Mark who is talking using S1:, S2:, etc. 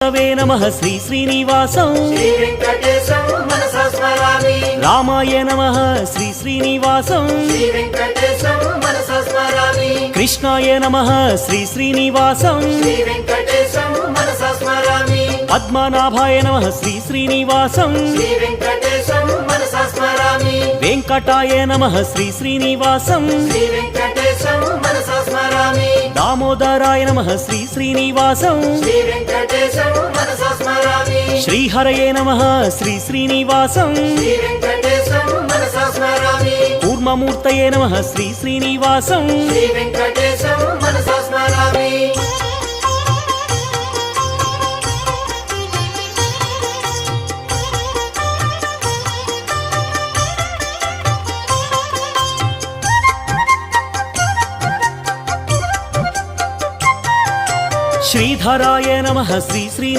S1: नमः श्री श्रीनिवासं
S2: श्री वेंकटेशं मनसा स्मरामि।
S1: रामाय नमः श्री श्रीनिवासं
S2: श्री वेंकटेशं मनसा स्मरामि।
S1: कृष्णाय नमः श्री श्रीनिवासं
S2: श्री वेंकटेशं मनसा स्मरामि।
S1: पद्मनाभाय नमः श्री श्रीनिवासं
S2: श्री वेंकटेशं मनसा स्मरामि।
S1: वेंकटाय नमः श्री श्रीनिवासं
S2: श्री वेंकटेशं मनसा स्मरामि।
S1: दामोदराय नमः श्री श्रीनिवासं
S2: श्री वेंकटेशं मनसा स्मरामि।
S1: श्रीहरये नमः श्री श्रीनिवासं
S2: श्री वेंकटेशं मनसा स्मरामि।
S1: कूर्ममूर्तये नमः श्री श्रीनिवासं
S2: श्री वेंकटेशं मनसा स्मरामि।
S1: श्रीधराय नमः श्री श्री